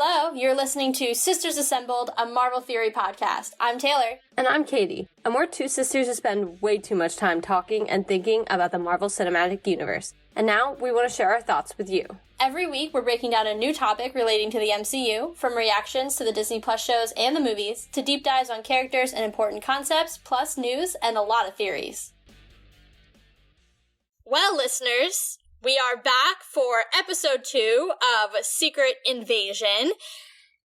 Hello, you're listening to Sisters Assembled, a Marvel Theory podcast. I'm Taylor. And I'm Katie. And we're two sisters who spend way too much time talking and thinking about the Marvel Cinematic Universe. And now we want to share our thoughts with you. Every week, we're breaking down a new topic relating to the MCU, from reactions to the Disney Plus shows and the movies, to deep dives on characters and important concepts, plus news and a lot of theories. Well, listeners, we are back for episode 2 of Secret Invasion. And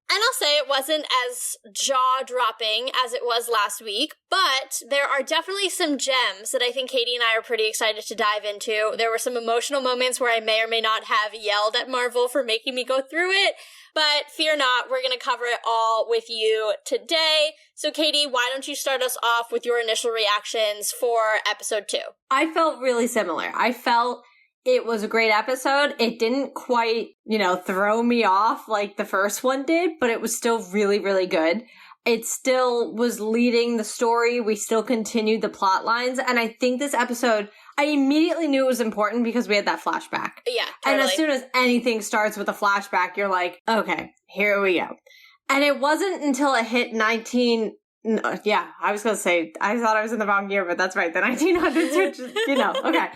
I'll say it wasn't as jaw-dropping as it was last week, but there are definitely some gems that I think Katie and I are pretty excited to dive into. There were some emotional moments where I may or may not have yelled at Marvel for making me go through it, but fear not, we're going to cover it all with you today. So Katie, why don't you start us off with your initial reactions for episode 2? I felt really similar. I felt it was a great episode. It didn't quite, throw me off like the first one did, but it was still really, really good. It still was leading the story. We still continued the plot lines. And I think this episode, I immediately knew it was important because we had that flashback. Yeah, totally. And as soon as anything starts with a flashback, you're like, okay, here we go. And it wasn't until it hit I was going to say, I thought I was in the wrong year, but that's right, the 1900s, which is, okay.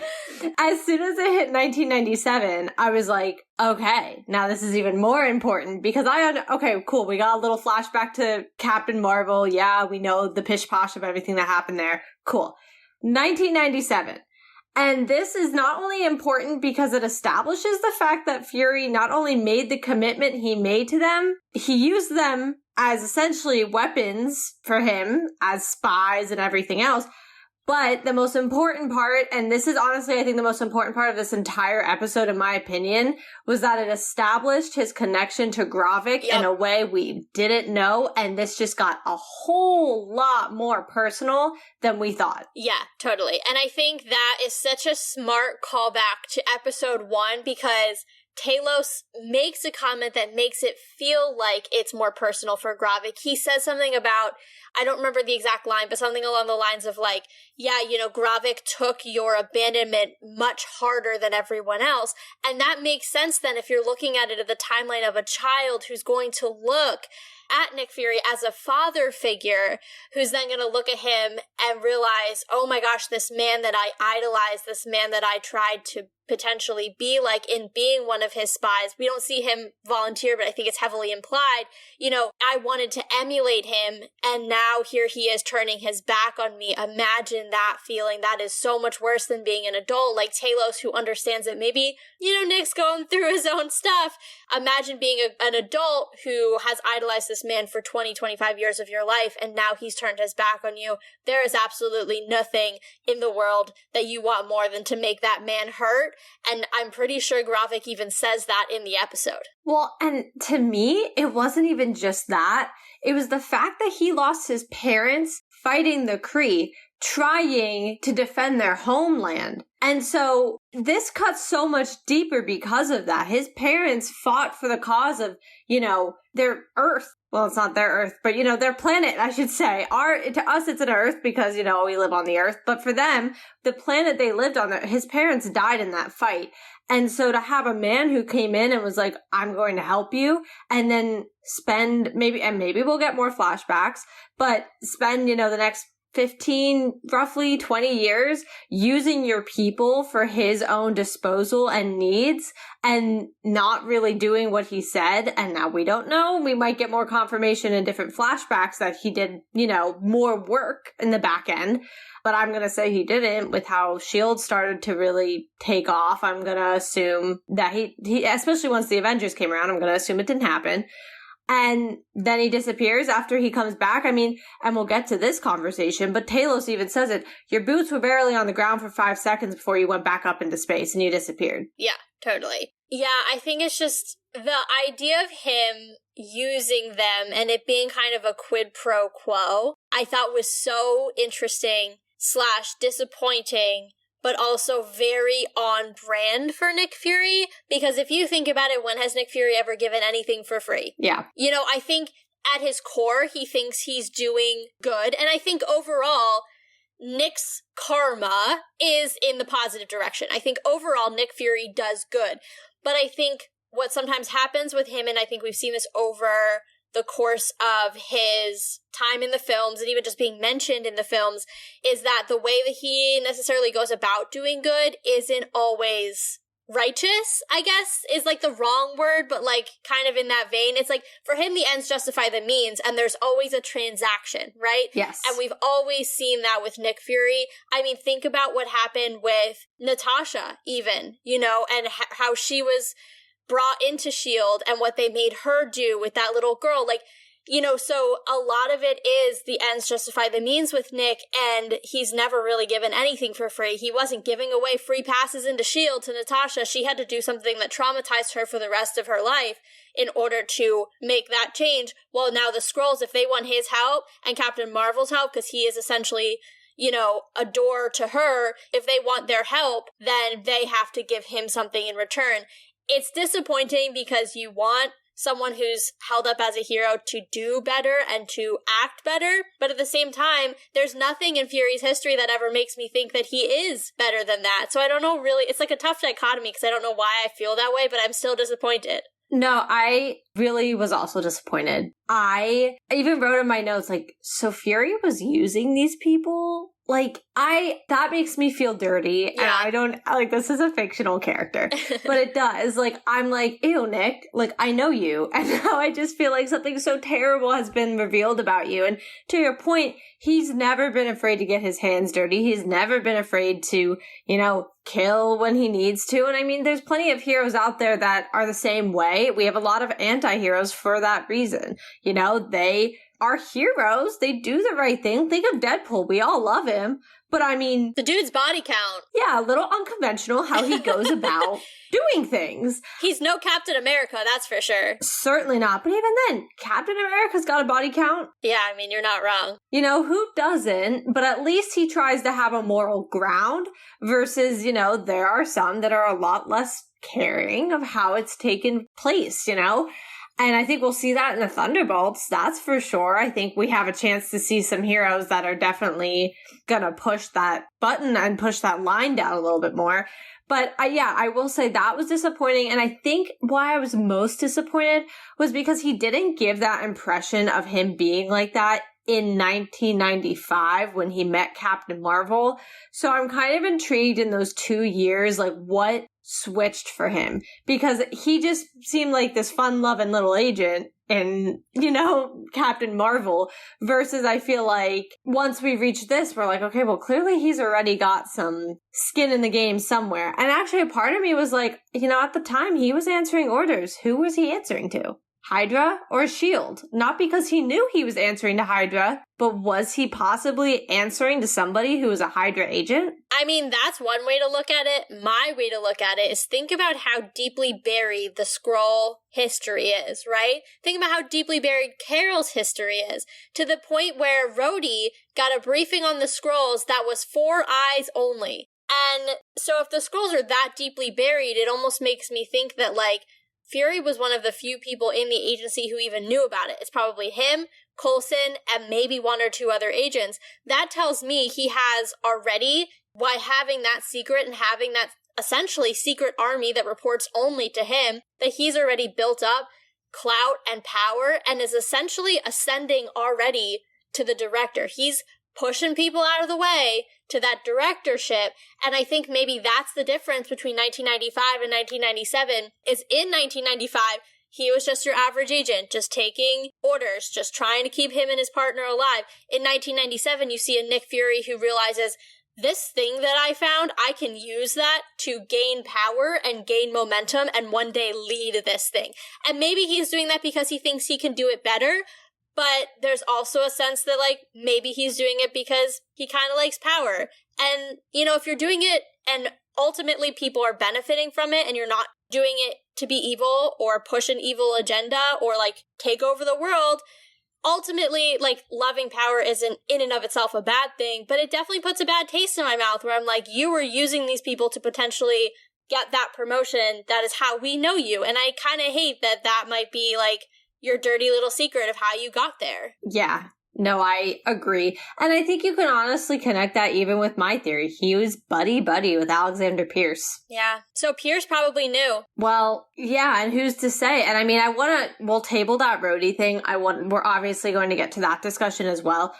As soon as it hit 1997, I was like, okay, now this is even more important because okay, cool, we got a little flashback to Captain Marvel. Yeah, we know the pish-posh of everything that happened there. Cool. 1997. And this is not only important because it establishes the fact that Fury not only made the commitment he made to them, he used them as essentially weapons for him, as spies and everything else. But the most important part, and this is honestly, I think, the most important part of this entire episode, in my opinion, was that it established his connection to Gravik in a way we didn't know, and this just got a whole lot more personal than we thought. Yeah, totally. And I think that is such a smart callback to episode 1 because Talos makes a comment that makes it feel like it's more personal for Gravik. He says something about, I don't remember the exact line, but something along the lines of like, yeah, Gravik took your abandonment much harder than everyone else. And that makes sense then if you're looking at it at the timeline of a child who's going to look at Nick Fury as a father figure, who's then going to look at him and realize, oh my gosh, this man that I idolized, this man that I tried to potentially be like in being one of his spies. We don't see him volunteer, but I think it's heavily implied. I wanted to emulate him, and now here he is turning his back on me. Imagine that feeling. That is so much worse than being an adult like Talos, who understands that maybe, Nick's going through his own stuff. Imagine being an adult who has idolized this man for 20, 25 years of your life, and now he's turned his back on you. There is absolutely nothing in the world that you want more than to make that man hurt. And I'm pretty sure Gravik even says that in the episode. Well, and to me, it wasn't even just that. It was the fact that he lost his parents fighting the Kree, trying to defend their homeland. And so this cuts so much deeper because of that. His parents fought for the cause of, their Earth. Well, it's not their Earth, but, their planet, I should say. To us, it's an Earth because, we live on the Earth. But for them, the planet they lived on, his parents died in that fight. And so to have a man who came in and was like, I'm going to help you, and then spend maybe we'll get more flashbacks, but spend, the next 15, roughly 20 years using your people for his own disposal and needs and not really doing what he said. And now we don't know. We might get more confirmation in different flashbacks that he did, more work in the back end. But I'm going to say he didn't with how S.H.I.E.L.D. started to really take off. I'm going to assume that he, especially once the Avengers came around, I'm going to assume it didn't happen. And then he disappears after he comes back. And we'll get to this conversation, but Talos even says it. Your boots were barely on the ground for 5 seconds before you went back up into space and you disappeared. Yeah, totally. Yeah, I think it's just the idea of him using them and it being kind of a quid pro quo, I thought was so interesting / disappointing, but also very on brand for Nick Fury, because if you think about it, when has Nick Fury ever given anything for free? Yeah. I think at his core, he thinks he's doing good, and I think overall, Nick's karma is in the positive direction. I think overall, Nick Fury does good, but I think what sometimes happens with him, and I think we've seen this over the course of his time in the films and even just being mentioned in the films, is that the way that he necessarily goes about doing good isn't always righteous, I guess, is like the wrong word, but like kind of in that vein. It's like for him, the ends justify the means, and there's always a transaction, right? Yes. And we've always seen that with Nick Fury. I mean, think about what happened with Natasha, even, you know, and how she was brought into S.H.I.E.L.D. and what they made her do with that little girl. Like, you know, so a lot of it is the ends justify the means with Nick, and he's never really given anything for free. He wasn't giving away free passes into S.H.I.E.L.D. to Natasha. She had to do something that traumatized her for the rest of her life in order to make that change. Well, now the Skrulls, if they want his help and Captain Marvel's help, because he is essentially, you know, a door to her, if they want their help, then they have to give him something in return. It's disappointing because you want someone who's held up as a hero to do better and to act better, but at the same time, there's nothing in Fury's history that ever makes me think that he is better than that. So I don't know, really, it's like a tough dichotomy because I don't know why I feel that way, but I'm still disappointed. No, I really was also disappointed. I even wrote in my notes, like, so Fury was using these people? Like, that makes me feel dirty, and I don't, like, this is a fictional character, but it does. Like, I'm like, ew, Nick, like, I know you, and now I just feel like something so terrible has been revealed about you. And to your point, he's never been afraid to get his hands dirty. He's never been afraid to, you know, kill when he needs to. And I mean, there's plenty of heroes out there that are the same way. We have a lot of anti-heroes for that reason. You know, they are heroes. They do the right thing. Think of Deadpool. We all love him. But I mean, the dude's body count. Yeah, a little unconventional how he goes about doing things. He's no Captain America, that's for sure. Certainly not. But even then, Captain America's got a body count. Yeah, I mean, you're not wrong. You know, who doesn't? But at least he tries to have a moral ground versus, you know, there are some that are a lot less caring of how it's taken place, you know? And I think we'll see that in the Thunderbolts, that's for sure. I think we have a chance to see some heroes that are definitely gonna push that button and push that line down a little bit more. But I will say that was disappointing. And I think why I was most disappointed was because he didn't give that impression of him being like that in 1995 when he met Captain Marvel. So I'm kind of intrigued in those 2 years, like what switched for him, because he just seemed like this fun-loving little agent in, you know, Captain Marvel, versus I feel like once we reach this, we're like, okay, well, clearly he's already got some skin in the game somewhere. And actually a part of me was like, you know, at the time he was answering orders. Who was he answering to? Hydra or S.H.I.E.L.D.? Not because he knew he was answering to Hydra, but was he possibly answering to somebody who was a Hydra agent? I mean, that's one way to look at it. My way to look at it is think about how deeply buried the Skrull history is, right? Think about how deeply buried Carol's history is, to the point where Rhodey got a briefing on the Skrulls that was for eyes only. And so if the Skrulls are that deeply buried, it almost makes me think that, like, Fury was one of the few people in the agency who even knew about it. It's probably him, Coulson, and maybe one or two other agents. That tells me he has already, by having that secret and having that essentially secret army that reports only to him, that he's already built up clout and power and is essentially ascending already to the director. He's pushing people out of the way to that directorship. And I think maybe that's the difference between 1995 and 1997, is in 1995, he was just your average agent, just taking orders, just trying to keep him and his partner alive. In 1997, you see a Nick Fury who realizes, this thing that I found, I can use that to gain power and gain momentum and one day lead this thing. And maybe he's doing that because he thinks he can do it better. But there's also a sense that, like, maybe he's doing it because he kind of likes power. And, you know, if you're doing it and ultimately people are benefiting from it and you're not doing it to be evil or push an evil agenda or, like, take over the world, ultimately, like, loving power isn't in and of itself a bad thing. But it definitely puts a bad taste in my mouth where I'm like, you were using these people to potentially get that promotion. That is how we know you. And I kind of hate that that might be, like, your dirty little secret of how you got there. Yeah. No, I agree. And I think you can honestly connect that even with my theory. He was buddy-buddy with Alexander Pierce. Yeah. So Pierce probably knew. Well, yeah, and who's to say? And I mean, we'll table that Rhodey thing. We're obviously going to get to that discussion as well.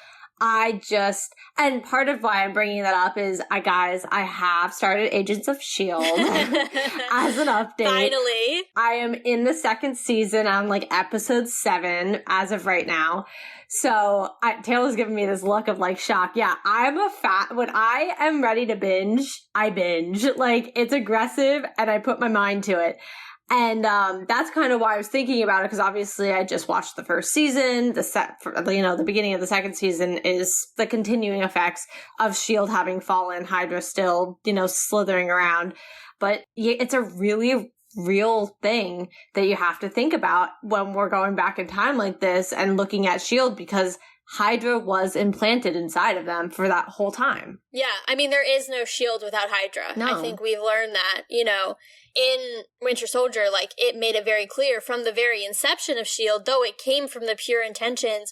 And part of why I'm bringing that up is, I have started Agents of S.H.I.E.L.D. as an update. Finally. I am in the second season. I'm like episode 7 as of right now. So Taylor's giving me this look of like shock. Yeah, when I am ready to binge, I binge. Like, it's aggressive and I put my mind to it. And that's kind of why I was thinking about it, because obviously I just watched the first season. The beginning of the second season is the continuing effects of S.H.I.E.L.D. having fallen, Hydra still, slithering around. But it's a really real thing that you have to think about when we're going back in time like this and looking at S.H.I.E.L.D., because Hydra was implanted inside of them for that whole time. Yeah, I mean, there is no S.H.I.E.L.D. without Hydra. No. I think we've learned that, in Winter Soldier, like, it made it very clear from the very inception of S.H.I.E.L.D., though it came from the pure intentions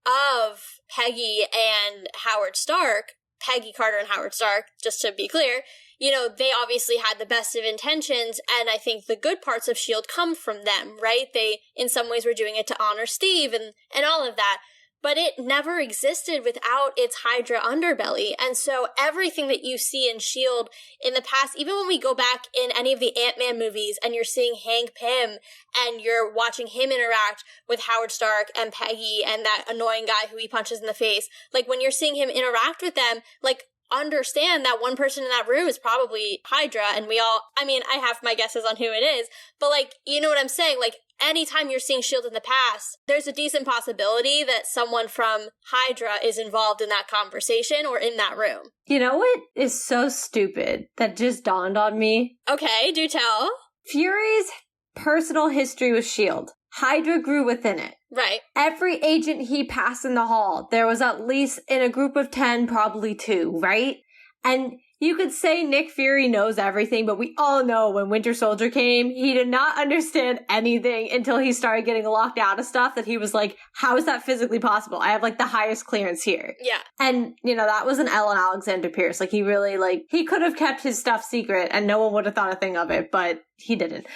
of Peggy and Howard Stark, Peggy Carter and Howard Stark, just to be clear, they obviously had the best of intentions, and I think the good parts of S.H.I.E.L.D. come from them, right? They, in some ways, were doing it to honor Steve and all of that. But it never existed without its Hydra underbelly. And so everything that you see in S.H.I.E.L.D. in the past, even when we go back in any of the Ant-Man movies and you're seeing Hank Pym and you're watching him interact with Howard Stark and Peggy and that annoying guy who he punches in the face, like, when you're seeing him interact with them, like, understand that one person in that room is probably Hydra, and I have my guesses on who it is, but, like, you know what I'm saying? Like, anytime you're seeing S.H.I.E.L.D. in the past, there's a decent possibility that someone from Hydra is involved in that conversation or in that room. You know what is so stupid that just dawned on me? Okay, do tell. Fury's personal history with S.H.I.E.L.D. Hydra grew within it. Right. Every agent he passed in the hall, there was at least, in a group of 10, probably 2, right? And you could say Nick Fury knows everything, but we all know when Winter Soldier came, he did not understand anything until he started getting locked out of stuff that he was like, how is that physically possible? I have, like, the highest clearance here. Yeah. And, that was an L on Alexander Pierce. Like, he really, he could have kept his stuff secret and no one would have thought a thing of it, but he didn't.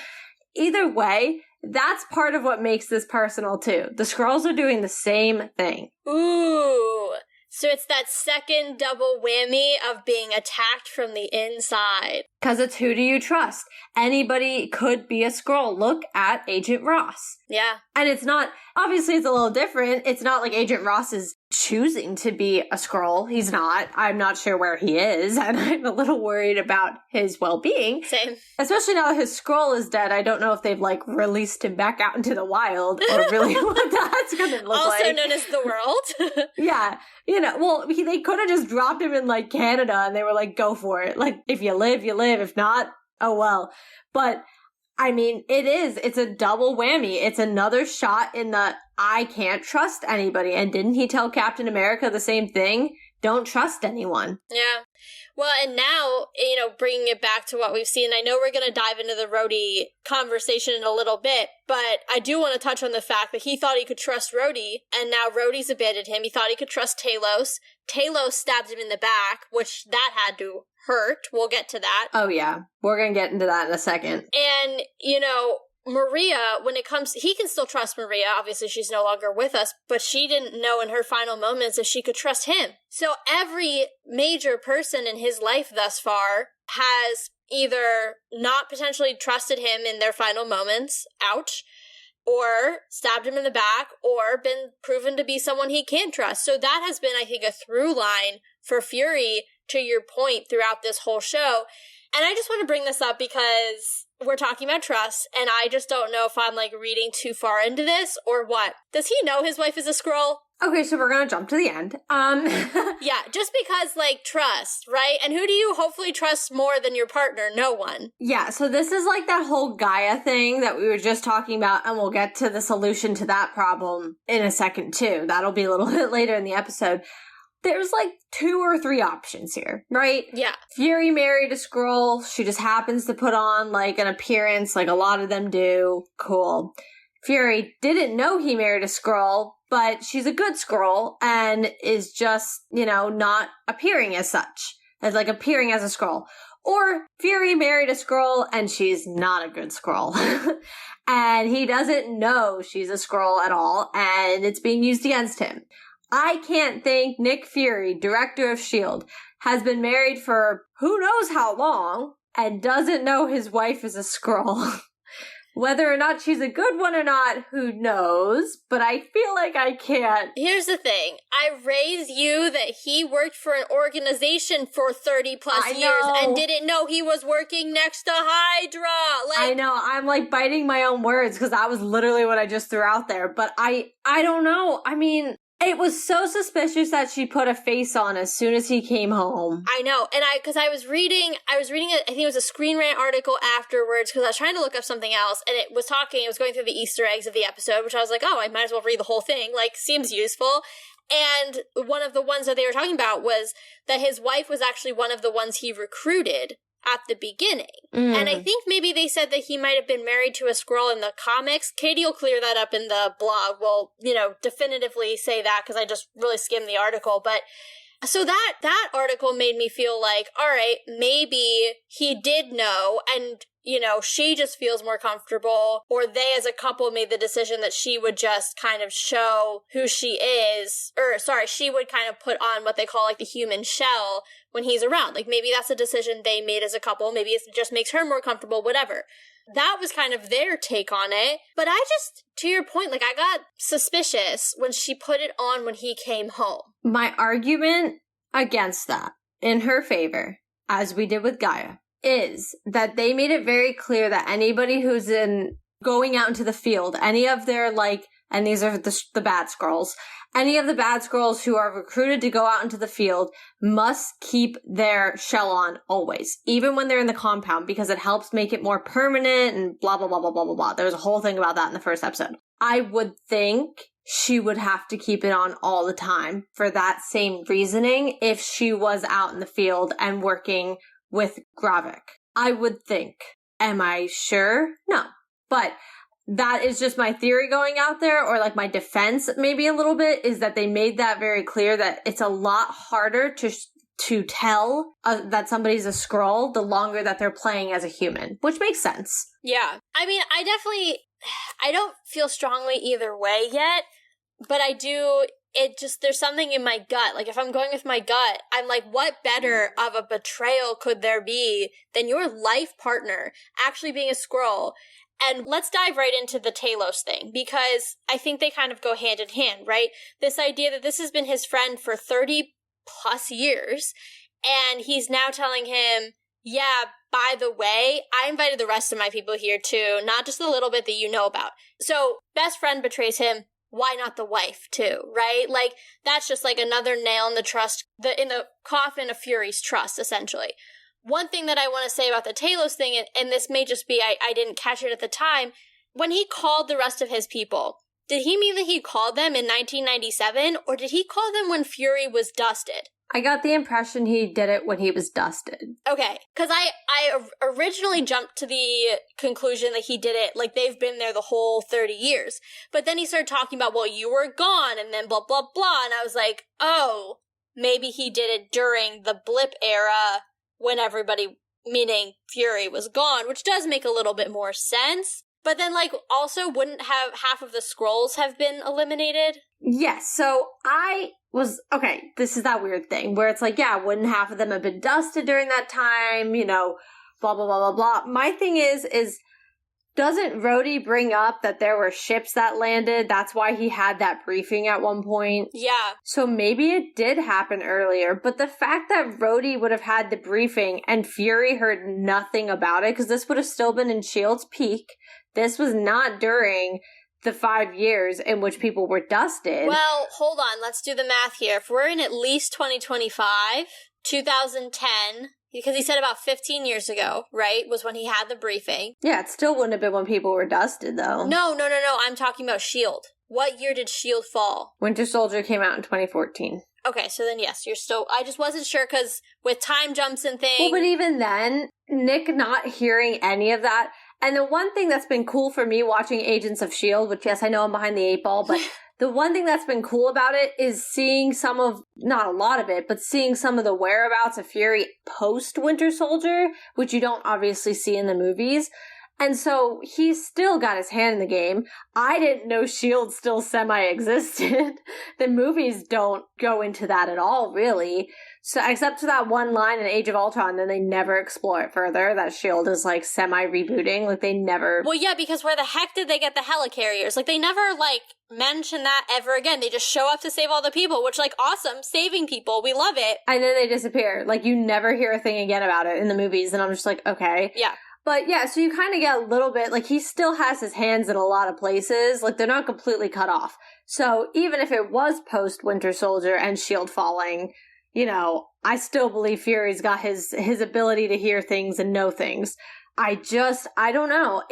Either way, that's part of what makes this personal, too. The Skrulls are doing the same thing. Ooh. So it's that second double whammy of being attacked from the inside. Because it's who do you trust? Anybody could be a Skrull. Look at Agent Ross. Yeah. And it's not, obviously it's a little different. It's not like Agent Ross is choosing to be a Skrull. He's not. I'm not sure where he is, and I'm a little worried about his well-being. Same. Especially now that his Skrull is dead. I don't know if they've, released him back out into the wild, or really what that's going to look like. Also known as the world. Yeah. They could have just dropped him in, Canada, and they were like, go for it. Like, if you live, you live. If not, oh well. But, I mean, it's a double whammy. It's another shot in the, I can't trust anybody. And didn't he tell Captain America the same thing? Don't trust anyone. Yeah. Well, and now, bringing it back to what we've seen, I know we're going to dive into the Rhodey conversation in a little bit, but I do want to touch on the fact that he thought he could trust Rhodey, and now Rhodey's abandoned him. He thought he could trust Talos. Talos stabbed him in the back, which that had to hurt. We'll get to that. Oh, yeah. We're going to get into that in a second. And, Maria, he can still trust Maria. Obviously, she's no longer with us, but she didn't know in her final moments if she could trust him. So every major person in his life thus far has either not potentially trusted him in their final moments, ouch, or stabbed him in the back, or been proven to be someone he can't trust. So that has been, I think, a through line for Fury, to your point, throughout this whole show. And I just want to bring this up because we're talking about trust, and I just don't know if I'm, reading too far into this or what. Does he know his wife is a Skrull? Okay, so we're gonna jump to the end. Yeah, just because, trust, right? And who do you hopefully trust more than your partner? No one. Yeah, so this is that whole Gaia thing that we were just talking about, and we'll get to the solution to that problem in a second, too. That'll be a little bit later in the episode. There's 2 or 3 options here, right? Yeah. Fury married a Skrull. She just happens to put on an appearance like a lot of them do. Cool. Fury didn't know he married a Skrull. but she's a good Skrull and is just, not appearing as such, as like appearing as a Skrull. Or Fury married a Skrull and she's not a good Skrull. And he doesn't know she's a Skrull at all, and it's being used against him. I can't think Nick Fury, director of S.H.I.E.L.D., has been married for who knows how long and doesn't know his wife is a Skrull. Whether or not she's a good one or not, who knows? But I feel like I can't. Here's the thing. I raised you that he worked for an organization for 30 plus years and didn't know he was working next to Hydra. I know. I'm like biting my own words because that was literally what I just threw out there. But I don't know. I mean, it was so suspicious that she put a face on as soon as he came home. I know. And because I was reading, I think it was a Screen Rant article afterwards because I was trying to look up something else and it was going through the Easter eggs of the episode, which I was like, oh, I might as well read the whole thing. Like, seems useful. And one of the ones that they were talking about was that his wife was actually one of the ones he recruited at the beginning. And I think maybe they said that he might have been married to a Skrull in the comics. Katie will clear that up in the blog. We'll, definitively say that because I just really skimmed the article. But so that article made me feel like, all right, maybe he did know and, she just feels more comfortable, or they as a couple made the decision that she would just kind of show who she is, she would kind of put on what they call like the human shell when he's around. Like maybe that's a decision they made as a couple. Maybe it just makes her more comfortable, whatever. That was kind of their take on it. But I just, to your point, like I got suspicious when she put it on when he came home. My argument against that, in her favor, as we did with Gaia, is that they made it very clear that anybody who's going out into the field, any of their and these are the bad Skrulls, any of the bad Skrulls who are recruited to go out into the field must keep their shell on always, even when they're in the compound, because it helps make it more permanent and blah, blah, blah, blah, blah, blah, blah. There's a whole thing about that in the first episode. I would think she would have to keep it on all the time for that same reasoning if she was out in the field and working with Gravik. I would think. Am I sure? No. But that is just my theory going out there, or like my defense maybe a little bit, is that they made that very clear that it's a lot harder to tell that somebody's a Skrull the longer that they're playing as a human, which makes sense. Yeah. I mean, I don't feel strongly either way yet, but there's something in my gut. Like, if I'm going with my gut, I'm like, what better of a betrayal could there be than your life partner actually being a Skrull? And let's dive right into the Talos thing, because I think they kind of go hand in hand, right? This idea that this has been his friend for 30 plus years, and he's now telling him, yeah, by the way, I invited the rest of my people here too, not just the little bit that you know about. So, best friend betrays him. Why not the wife too, right? Like, that's just like another nail in the coffin of Fury's trust, essentially. One thing that I want to say about the Talos thing, and this may just be I didn't catch it at the time, when he called the rest of his people, did he mean that he called them in 1997, or did he call them when Fury was dusted? I got the impression he did it when he was dusted. Okay, because I originally jumped to the conclusion that he did it like they've been there the whole 30 years. But then he started talking about, well, you were gone, and then blah, blah, blah. And I was like, oh, maybe he did it during the blip era when everybody, meaning Fury, was gone, which does make a little bit more sense. But then, also, wouldn't have half of the Skrulls have been eliminated? Yes, so this is that weird thing where it's like, yeah, wouldn't half of them have been dusted during that time, blah, blah, blah, blah, blah. My thing is doesn't Rhodey bring up that there were ships that landed? That's why he had that briefing at one point. Yeah. So maybe it did happen earlier, but the fact that Rhodey would have had the briefing and Fury heard nothing about it, because this would have still been in S.H.I.E.L.D.'s peak. This was not during the 5 years in which people were dusted. Well, hold on. Let's do the math here. If we're in at least 2025, 2010, because he said about 15 years ago, right, was when he had the briefing. Yeah, it still wouldn't have been when people were dusted, though. No. I'm talking about S.H.I.E.L.D. What year did S.H.I.E.L.D. fall? Winter Soldier came out in 2014. Okay, so then yes, I just wasn't sure because with time jumps and things. Well, but even then, Nick not hearing any of that, And the one thing that's been cool for me watching Agents of S.H.I.E.L.D., which, yes, I know I'm behind the 8 ball, but the one thing that's been cool about it is seeing some of, not a lot of it, but seeing some of the whereabouts of Fury post-Winter Soldier, which you don't obviously see in the movies. And so he's still got his hand in the game. I didn't know S.H.I.E.L.D. still semi-existed. The movies don't go into that at all, really. So, except for that one line in Age of Ultron, then they never explore it further, that S.H.I.E.L.D. is, like, semi-rebooting. Like, they never... Well, yeah, because where the heck did they get the helicarriers? Like, they never, like, mention that ever again. They just show up to save all the people, which, like, awesome, saving people. We love it. And then they disappear. Like, you never hear a thing again about it in the movies, and I'm just like, okay. Yeah. But yeah, so you kind of get a little bit, like, he still has his hands in a lot of places. Like, they're not completely cut off. So even if it was post-Winter Soldier and S.H.I.E.L.D. falling, you know, I still believe Fury's got his ability to hear things and know things. I don't know.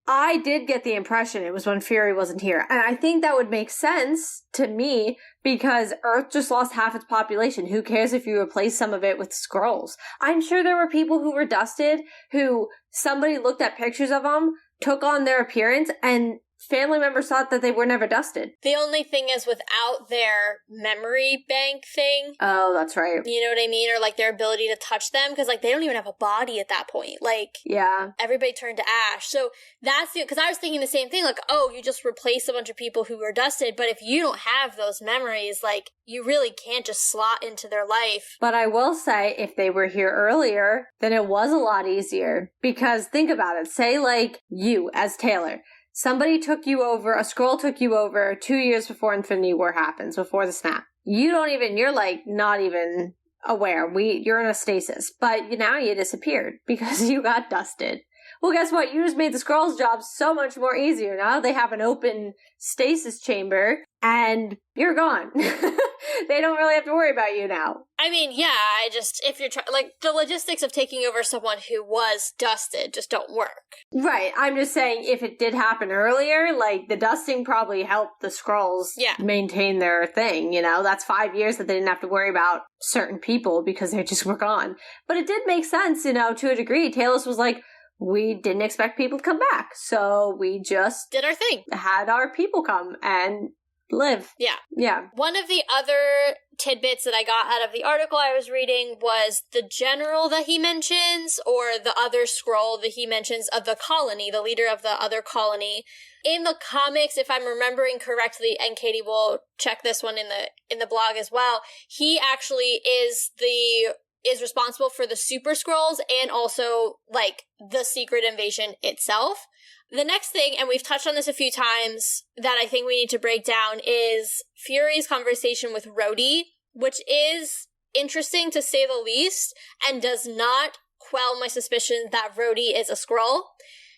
I did get the impression it was when Fury wasn't here. And I think that would make sense to me because Earth just lost half its population. Who cares if you replace some of it with Skrulls? I'm sure there were people who were dusted who somebody looked at pictures of them, took on their appearance, and family members thought that they were never dusted. The only thing is without their memory bank thing. Oh, that's right. You know what I mean? Or like their ability to touch them. Because like they don't even have a body at that point. Like, yeah, everybody turned to ash. So that's because I was thinking the same thing. Like, oh, you just replace a bunch of people who were dusted. But if you don't have those memories, like you really can't just slot into their life. But I will say, if they were here earlier, then it was a lot easier. Because think about it. Say like you as Taylor. Somebody took you over, a Skrull took you over 2 years before Infinity War happens, before the snap. You're like not even aware. You're in a stasis. But now you disappeared because you got dusted. Well, guess what? You just made the Skrulls' job so much more easier. Now they have an open stasis chamber and you're gone. They don't really have to worry about you now. I mean, yeah, if you're trying, like, the logistics of taking over someone who was dusted just don't work. Right. I'm just saying, if it did happen earlier, like, the dusting probably helped the Skrulls maintain their thing, you know? That's 5 years that they didn't have to worry about certain people because they just were gone. But it did make sense, you know, to a degree. Talos was like, we didn't expect people to come back, so we just did our thing. Had our people come and live. Yeah. Yeah. One of the other tidbits that I got out of the article I was reading was the general that he mentions, or the other Skrull that he mentions of the colony, the leader of the other colony. In the comics, if I'm remembering correctly, and Katie will check this one in the blog as well, he actually is responsible for the Super Skrulls and also, like, the secret invasion itself. The next thing, and we've touched on this a few times, that I think we need to break down is Fury's conversation with Rhodey, which is interesting to say the least, and does not quell my suspicion that Rhodey is a Skrull.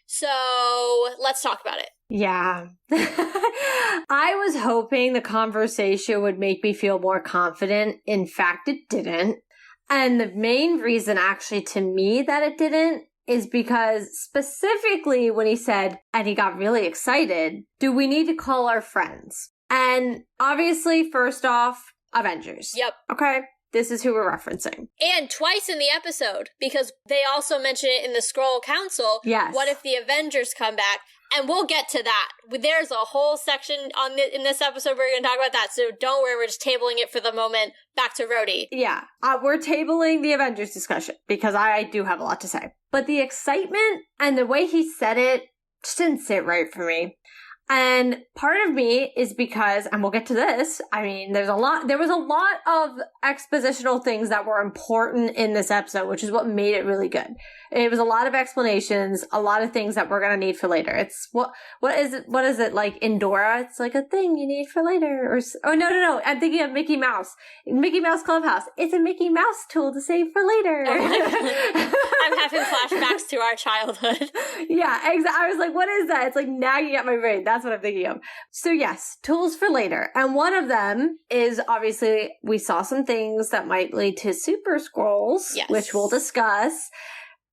So, let's talk about it. Yeah. I was hoping the conversation would make me feel more confident. In fact, it didn't. And the main reason, actually, to me that it didn't is because specifically when he said, and he got really excited, do we need to call our friends? And obviously, first off, Avengers. Yep. Okay? This is who we're referencing. And twice in the episode, because they also mention it in the Skrull Council. Yes. What if the Avengers come back? And we'll get to that. There's a whole section in this episode we're going to talk about that, so don't worry, we're just tabling it for the moment. Back to Rhodey. Yeah, we're tabling the Avengers discussion, because I do have a lot to say. But the excitement and the way he said it just didn't sit right for me. And part of me is because, and we'll get to this, I mean, there was a lot of expositional things that were important in this episode, which is what made it really good. It was a lot of explanations, a lot of things that we're going to need for later. It's, what is it, like in Dora? It's like a thing you need for later, no, I'm thinking of Mickey Mouse. Mickey Mouse Clubhouse. It's a Mickey Mouse tool to save for later. I'm having flashbacks to our childhood. Yeah, exactly. I was like, what is that? It's like nagging at my brain. That's what I'm thinking of. So yes, tools for later. And one of them is obviously we saw some things that might lead to Super Skrulls, yes, which we'll discuss.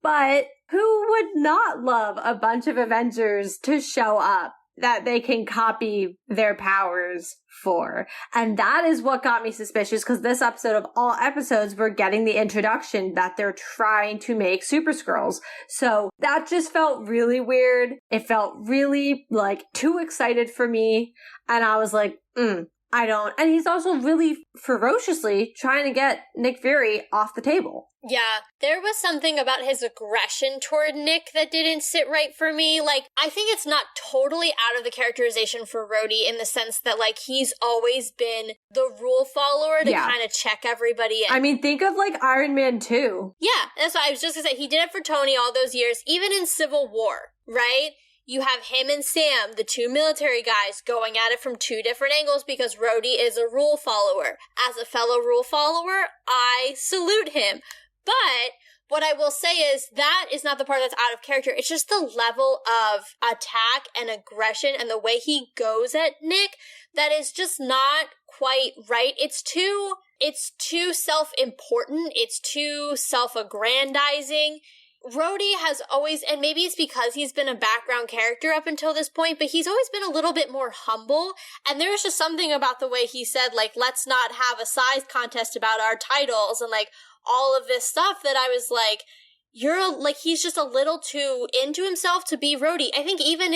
But who would not love a bunch of Avengers to show up? that they can copy their powers for. And that is what got me suspicious, because this episode of all episodes, we're getting the introduction that they're trying to make Super Skrulls. So that just felt really weird. It felt really like too excited for me. And I was like, I don't. And he's also really ferociously trying to get Nick Fury off the table. Yeah, there was something about his aggression toward Nick that didn't sit right for me. Like, I think it's not totally out of the characterization for Rhodey in the sense that, like, he's always been the rule follower to kind of check everybody in. I mean, think of, like, Iron Man 2. Yeah, that's what I was just gonna say. He did it for Tony all those years, even in Civil War, right? You have him and Sam, the two military guys, going at it from two different angles because Rhodey is a rule follower. As a fellow rule follower, I salute him. But what I will say is that is not the part that's out of character. It's just the level of attack and aggression and the way he goes at Nick that is just not quite right. It's too self-important. It's too self-aggrandizing. Rhodey has always, and maybe it's because he's been a background character up until this point, but he's always been a little bit more humble. And there's just something about the way he said, like, let's not have a size contest about our titles and, like, all of this stuff that I was like, he's just a little too into himself to be Rhodey. I think even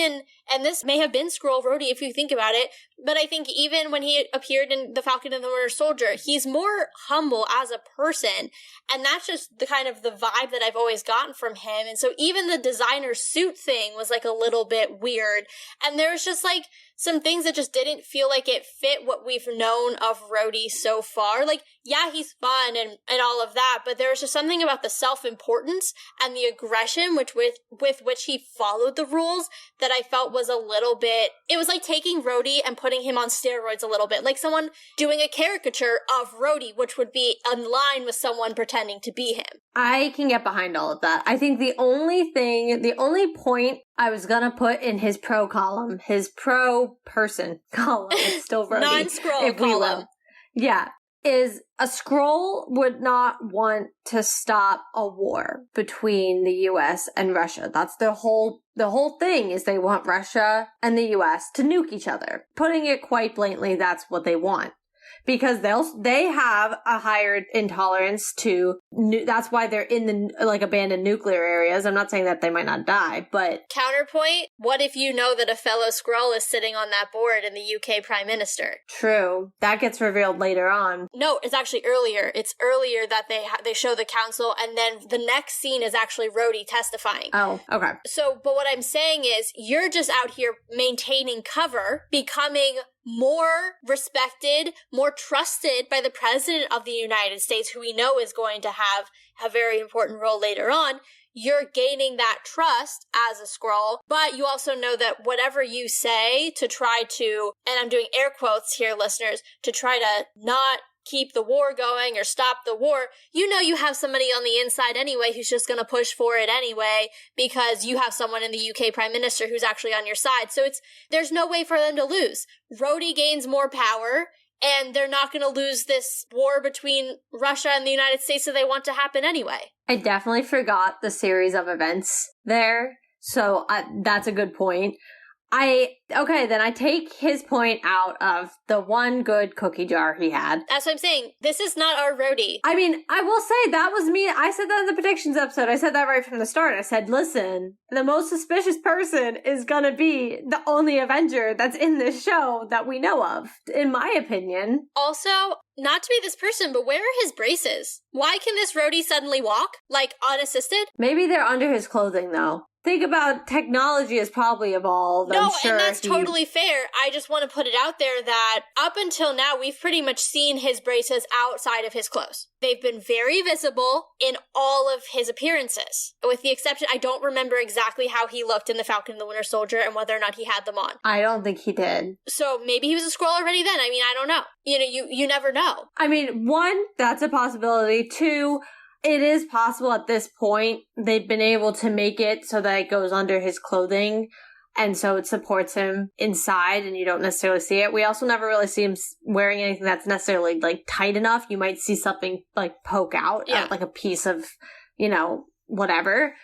and this may have been Skrull Rhodey if you think about it, but I think even when he appeared in The Falcon and the Winter Soldier, he's more humble as a person, and that's just the kind of the vibe that I've always gotten from him. And so even the designer suit thing was like a little bit weird, and there's just like some things that just didn't feel like it fit what we've known of Rhodey so far. Like, yeah, he's fun and all of that, but there was just something about the self-importance and the aggression with which he followed the rules that I felt was a little bit, it was like taking Rhodey and putting him on steroids a little bit, like someone doing a caricature of Rhodey, which would be in line with someone pretending to be him. I can get behind all of that. I think the only point I was gonna put in his pro column, his pro person column, it's still Rhodey. Non-Skrull column. Yeah. Is a Skrull would not want to stop a war between the US and Russia. That's the whole thing is they want Russia and the US to nuke each other. Putting it quite blatantly, that's what they want. Because they have a higher intolerance to, that's why they're in the, like, abandoned nuclear areas. I'm not saying that they might not die, but... Counterpoint, what if you know that a fellow Skrull is sitting on that board in the UK Prime Minister? True. That gets revealed later on. No, it's actually earlier. It's earlier that they show the council, and then the next scene is actually Rhodey testifying. Oh, okay. So, but what I'm saying is, you're just out here maintaining cover, becoming more respected, more trusted by the President of the United States, who we know is going to have a very important role later on. You're gaining that trust as a Skrull, but you also know that whatever you say to try to, and I'm doing air quotes here, listeners, to try to not keep the war going or stop the war, you know you have somebody on the inside anyway who's just going to push for it anyway because you have someone in the UK Prime Minister who's actually on your side. So there's no way for them to lose. Rhodey gains more power, and they're not going to lose this war between Russia and the United States that they want to happen anyway. I definitely forgot the series of events there, so that's a good point. Then I take his point out of the one good cookie jar he had. That's what I'm saying. This is not our Rhodey. I mean, I will say that was me. I said that in the predictions episode. I said that right from the start. I said, listen, the most suspicious person is gonna be the only Avenger that's in this show that we know of, in my opinion. Also, not to be this person, but where are his braces? Why can this Rhodey suddenly walk, like, unassisted? Maybe they're under his clothing, though. Think about technology has probably evolved. No, and that's totally fair. I just want to put it out there that up until now, we've pretty much seen his braces outside of his clothes. They've been very visible in all of his appearances. With the exception, I don't remember exactly how he looked in The Falcon and the Winter Soldier and whether or not he had them on. I don't think he did. So maybe he was a Skrull already then. I mean, I don't know. You know, you never know. I mean, one, that's a possibility. Two, it is possible at this point they've been able to make it so that it goes under his clothing, and so it supports him inside and you don't necessarily see it. We also never really see him wearing anything that's necessarily, like, tight enough. You might see something, like, poke out, like a piece of, you know, whatever.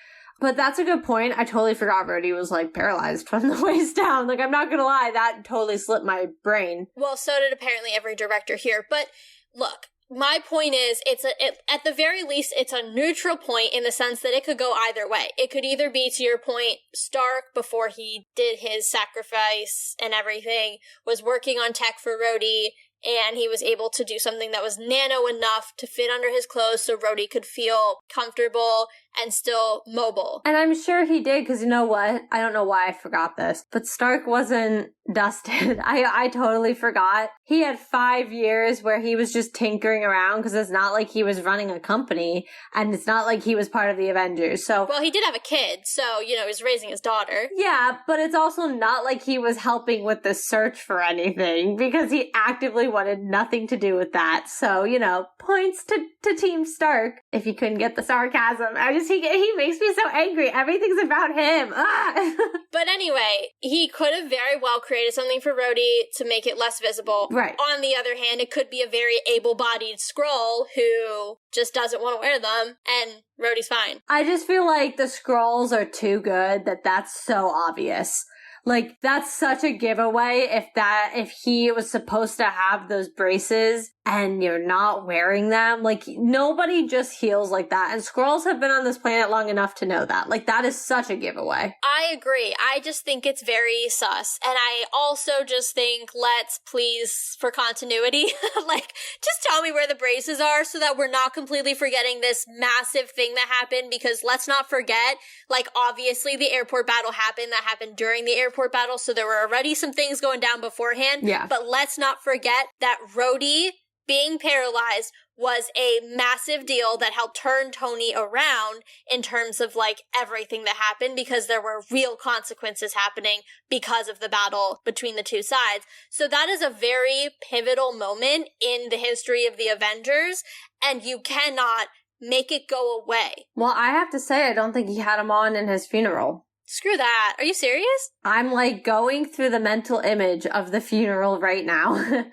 But that's a good point. I totally forgot Rhodey was, like, paralyzed from the waist down. Like, I'm not gonna lie, that totally slipped my brain. Well, so did apparently every director here. But look, my point is, at the very least, it's a neutral point in the sense that it could go either way. It could either be, to your point, Stark, before he did his sacrifice and everything, was working on tech for Rhodey, and he was able to do something that was nano enough to fit under his clothes so Rhodey could feel comfortable and still mobile. And I'm sure he did, because you know what? I don't know why I forgot this, but Stark wasn't dusted. I totally forgot. He had 5 years where he was just tinkering around, because it's not like he was running a company, and it's not like he was part of the Avengers, so... Well, he did have a kid, so, you know, he was raising his daughter. Yeah, but it's also not like he was helping with the search for anything, because he actively wanted nothing to do with that. So, you know, points to Team Stark, if you couldn't get the sarcasm. He makes me so angry. Everything's about him. Ah! But anyway, he could have very well created something for Rhodey to make it less visible. Right. On the other hand, it could be a very able-bodied Skrull who just doesn't want to wear them, and Rhodey's fine. I just feel like the Skrulls are too good that's so obvious. Like, that's such a giveaway if he was supposed to have those braces and you're not wearing them. Like, nobody just heals like that. And Skrulls have been on this planet long enough to know that. Like, that is such a giveaway. I agree. I just think it's very sus. And I also just think, let's please, for continuity, like, just tell me where the braces are so that we're not completely forgetting this massive thing that happened. Because let's not forget, like, obviously the airport battle happened. That happened during the airport battle. So there were already some things going down beforehand. Yeah. But let's not forget that Rhodey being paralyzed was a massive deal that helped turn Tony around in terms of, like, everything that happened, because there were real consequences happening because of the battle between the two sides. So that is a very pivotal moment in the history of the Avengers, and you cannot make it go away. Well, I have to say, I don't think he had him on in his funeral. Screw that. Are you serious? I'm, like, going through the mental image of the funeral right now.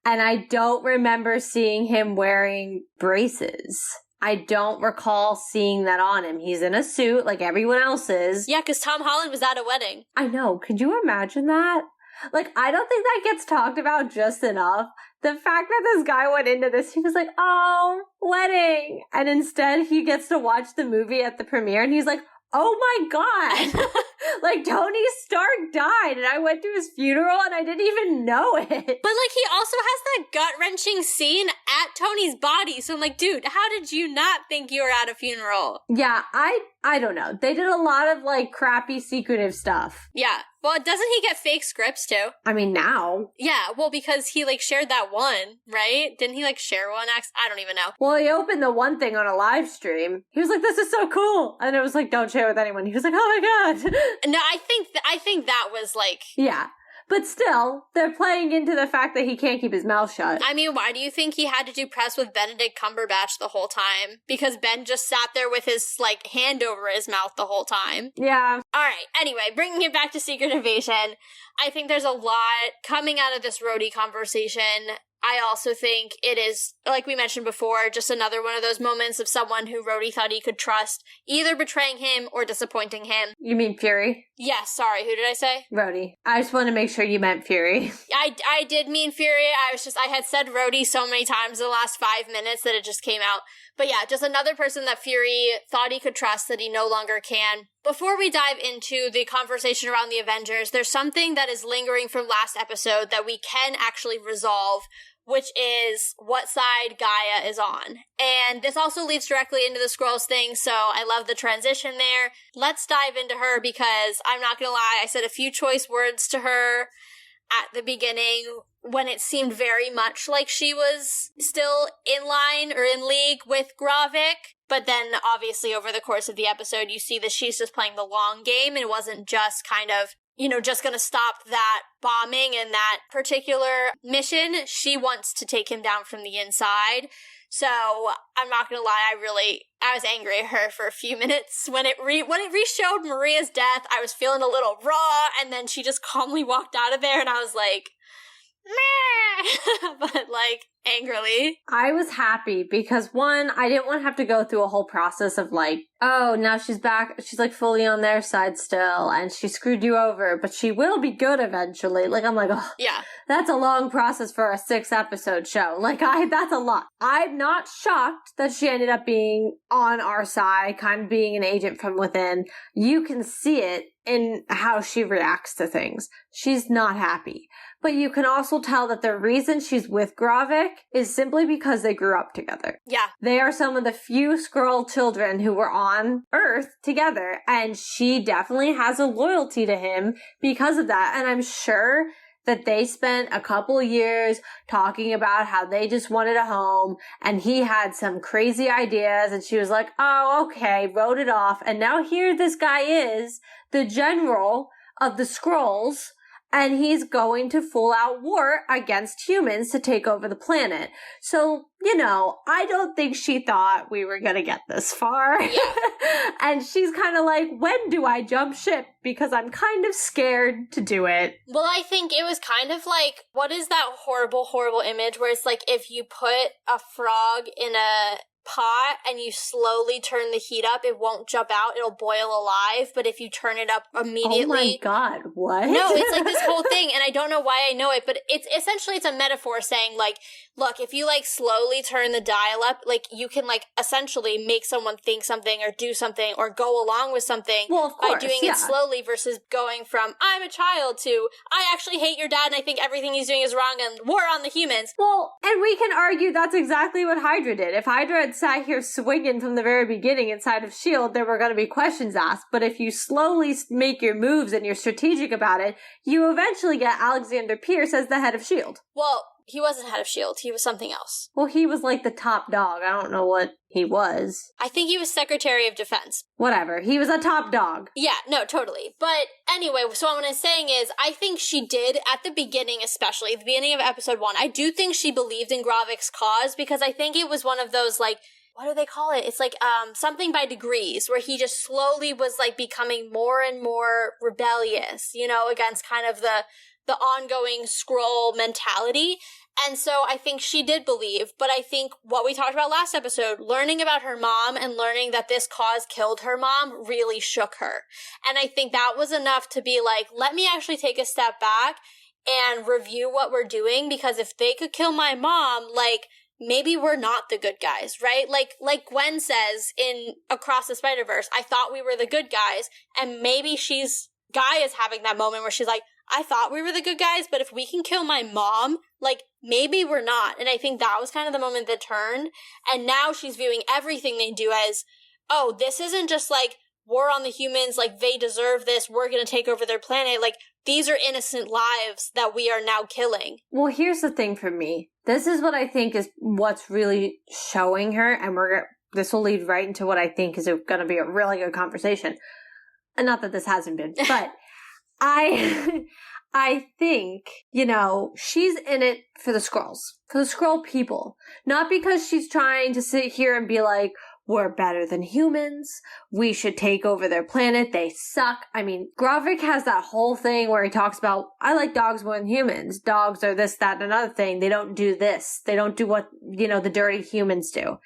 And I don't remember seeing him wearing braces. I don't recall seeing that on him. He's in a suit like everyone else is. Yeah, because Tom Holland was at a wedding. I know. Could you imagine that? Like, I don't think that gets talked about just enough. The fact that this guy went into this, he was like, oh, wedding. And instead he gets to watch the movie at the premiere and he's like, oh my God. Like, Tony Stark died and I went to his funeral and I didn't even know it. But, like, he also has that gut-wrenching scene at Tony's body. So I'm like, dude, how did you not think you were at a funeral? Yeah, I don't know. They did a lot of, like, crappy secretive stuff. Yeah. Well, doesn't he get fake scripts, too? I mean, now. Yeah, well, because he, like, shared that one, right? Didn't he, like, share one? I don't even know. Well, he opened the one thing on a live stream. He was like, this is so cool. And it was like, don't share with anyone. He was like, oh my God. No, I think that was, like... Yeah. But still, they're playing into the fact that he can't keep his mouth shut. I mean, why do you think he had to do press with Benedict Cumberbatch the whole time? Because Ben just sat there with his, like, hand over his mouth the whole time. Yeah. All right, anyway, bringing it back to Secret Invasion, I think there's a lot coming out of this Rhodey conversation. I also think it is, like we mentioned before, just another one of those moments of someone who Rhodey thought he could trust, either betraying him or disappointing him. You mean Fury? Yes, sorry, who did I say? Rhodey. I just want to make sure you meant Fury. I did mean Fury. I had said Rhodey so many times in the last 5 minutes that it just came out. But yeah, just another person that Fury thought he could trust that he no longer can. Before we dive into the conversation around the Avengers, there's something that is lingering from last episode that we can actually resolve, which is what side Gaia is on. And this also leads directly into the Skrulls thing, so I love the transition there. Let's dive into her, because I'm not gonna lie, I said a few choice words to her at the beginning when it seemed very much like she was still in line or in league with Gravik. But then, obviously, over the course of the episode, you see that she's just playing the long game and wasn't just kind of, just gonna stop that bombing and that particular mission. She wants to take him down from the inside. So, I'm not gonna lie, I was angry at her for a few minutes. When it re-showed Maria's death, I was feeling a little raw, and then she just calmly walked out of there, and I was like, meh. But, like, angrily. I was happy because, one, I didn't want to have to go through a whole process of like, oh, now she's back. She's like fully on their side still and she screwed you over, but she will be good eventually. Like, I'm like, oh, yeah, that's a long process for a 6-episode show. Like, that's a lot. I'm not shocked that she ended up being on our side, kind of being an agent from within. You can see it in how she reacts to things. She's not happy. But you can also tell that the reason she's with Gravik is simply because they grew up together. Yeah. They are some of the few Skrull children who were on Earth together, and she definitely has a loyalty to him because of that. And I'm sure that they spent a couple years talking about how they just wanted a home, and he had some crazy ideas, and she was like, oh, okay, wrote it off. And now here this guy is, the general of the Skrulls, and he's going to full out war against humans to take over the planet. So, you know, I don't think she thought we were going to get this far. Yeah. And she's kind of like, when do I jump ship? Because I'm kind of scared to do it. Well, I think it was kind of like, what is that horrible, horrible image where it's like if you put a frog in a pot and you slowly turn the heat up, it won't jump out, it'll boil alive, but if you turn it up immediately... Oh my god, what? No, it's like this whole thing, and I don't know why I know it, but it's essentially, it's a metaphor saying, like, look, if you, like, slowly turn the dial up, like, you can, like, essentially make someone think something or do something or go along with something by doing it slowly versus going from, I'm a child, to, I actually hate your dad and I think everything he's doing is wrong and war on the humans. Well, and we can argue that's exactly what Hydra did. If Hydra had sat here swinging from the very beginning inside of S.H.I.E.L.D., there were going to be questions asked, but if you slowly make your moves and you're strategic about it, you eventually get Alexander Pierce as the head of S.H.I.E.L.D. Well, he wasn't head of S.H.I.E.L.D., he was something else. Well, he was like the top dog. I don't know what he was. I think he was Secretary of Defense. Whatever. He was a top dog. Yeah, no, totally. But anyway, so what I'm saying is, I think she did, at the beginning especially, the beginning of episode 1, I do think she believed in Gravik's cause, because I think it was one of those, like, what do they call it? It's like something by degrees, where he just slowly was like becoming more and more rebellious, you know, against kind of the ongoing Skrull mentality. And so I think she did believe, but I think what we talked about last episode, learning about her mom and learning that this cause killed her mom really shook her. And I think that was enough to be like, let me actually take a step back and review what we're doing, because if they could kill my mom, like, maybe we're not the good guys, right? Like Gwen says in Across the Spider-Verse, I thought we were the good guys, and maybe Guy is having that moment where she's like, I thought we were the good guys, but if we can kill my mom, like, maybe we're not. And I think that was kind of the moment that turned, and now she's viewing everything they do as, oh, this isn't just like war on the humans, like they deserve this, we're gonna take over their planet, like, these are innocent lives that we are now killing. Well, here's the thing for me. This is what I think is what's really showing her, and this will lead right into what I think is going to be a really good conversation. And not that this hasn't been, but I think, you know, she's in it for the Skrulls, for the Skrull people. Not because she's trying to sit here and be like, we're better than humans, we should take over their planet, they suck. I mean, Gravik has that whole thing where he talks about, I like dogs more than humans. Dogs are this, that, and another thing. They don't do this. They don't do what, you know, the dirty humans do.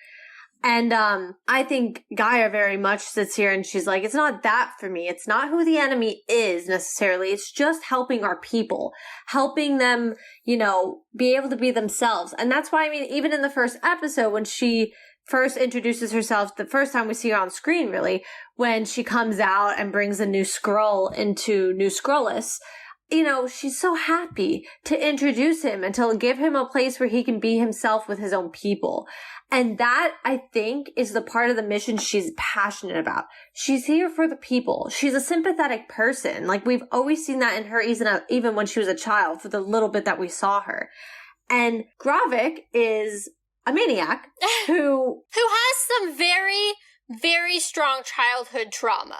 And I think Gaia very much sits here and she's like, it's not that for me. It's not who the enemy is necessarily. It's just helping our people, helping them, you know, be able to be themselves. And that's why, I mean, even in the first episode, when she first introduces herself, the first time we see her on screen, really, when she comes out and brings a new Skrull into New Skrullis, you know, she's so happy to introduce him and to give him a place where he can be himself with his own people. And that, I think, is the part of the mission she's passionate about. She's here for the people. She's a sympathetic person. Like, we've always seen that in her, even when she was a child, for the little bit that we saw her. And Gravik is a maniac who has some very, very strong childhood trauma.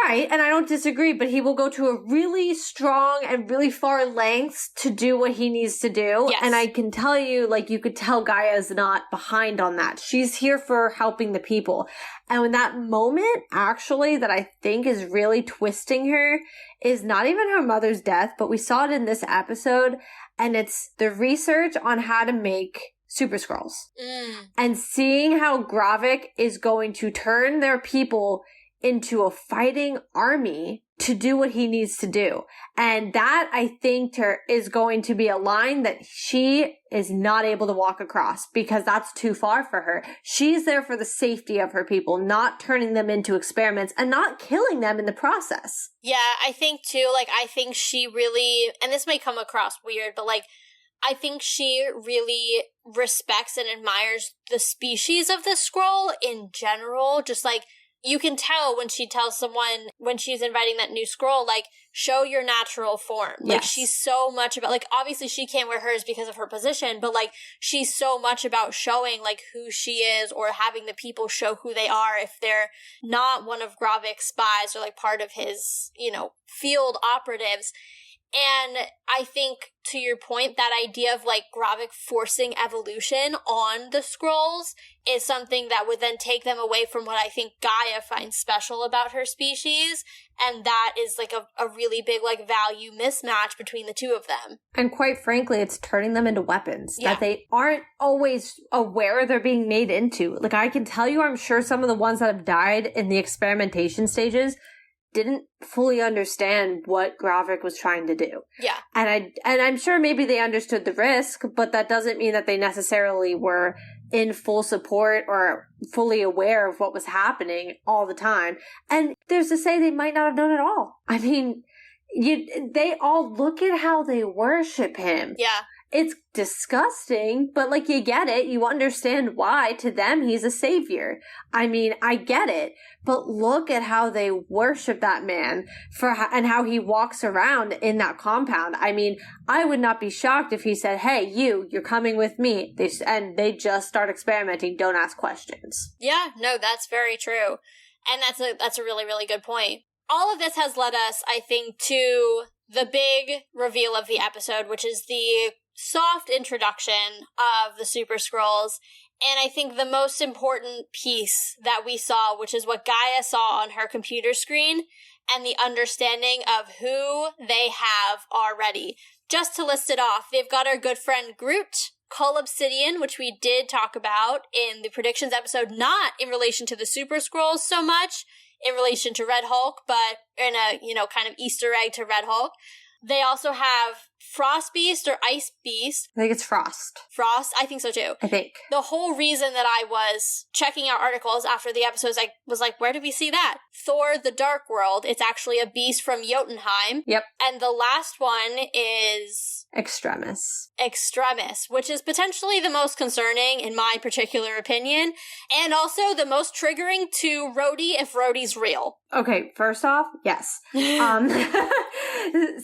Right, and I don't disagree, but he will go to a really strong and really far lengths to do what he needs to do. Yes. And I can tell you, like, you could tell Gaia's not behind on that. She's here for helping the people. And when that moment, actually, that I think is really twisting her is not even her mother's death, but we saw it in this episode, and it's the research on how to make Super Skrulls. And seeing how Gravik is going to turn their people into a fighting army to do what he needs to do. And that, I think, is going to be a line that she is not able to walk across because that's too far for her. She's there for the safety of her people, not turning them into experiments and not killing them in the process. Yeah, I think too, like, I think she really, and this may come across weird, but like, I think she really respects and admires the species of the Skrull in general. Just like, you can tell when she tells someone, when she's inviting that new Skrull, like, show your natural form. Like, she's so much about, like, obviously she can't wear hers because of her position, but, like, she's so much about showing, like, who she is or having the people show who they are if they're not one of Gravik's spies or, like, part of his, you know, field operatives. And I think, to your point, that idea of, like, Gravik forcing evolution on the Skrulls is something that would then take them away from what I think Gaia finds special about her species, and that is, like, a really big, like, value mismatch between the two of them. And quite frankly, it's turning them into weapons that they aren't always aware they're being made into. Like, I can tell you, I'm sure some of the ones that have died in the experimentation stages didn't fully understand what Gravik was trying to do. Yeah. And I'm sure maybe they understood the risk, but that doesn't mean that they necessarily were in full support or fully aware of what was happening all the time. And there's to say they might not have known at all. I mean, they all look at how they worship him. Yeah. It's disgusting, but, like, you get it. You understand why. To them, he's a savior. I mean, I get it. But look at how they worship that man and how he walks around in that compound. I mean, I would not be shocked if he said, hey, you're coming with me. And they just start experimenting. Don't ask questions. Yeah, no, that's very true. And that's a really, really good point. All of this has led us, I think, to the big reveal of the episode, which is the soft introduction of the Super Skrulls, and I think the most important piece that we saw, which is what Gaia saw on her computer screen, and the understanding of who they have already. Just to list it off, they've got our good friend Groot, Cull Obsidian, which we did talk about in the predictions episode, not in relation to the Super Skrulls so much, in relation to Red Hulk, but in a, you know, kind of Easter egg to Red Hulk. They also have Frost Beast or Ice Beast. I think it's Frost. Frost? I think so too. I think. The whole reason that I was checking out articles after the episodes, I was like, where did we see that? Thor the Dark World. It's actually a beast from Jotunheim. Yep. And the last one is Extremis, which is potentially the most concerning in my particular opinion, and also the most triggering to Rhodey if Rhodey's real. Okay, first off, yes.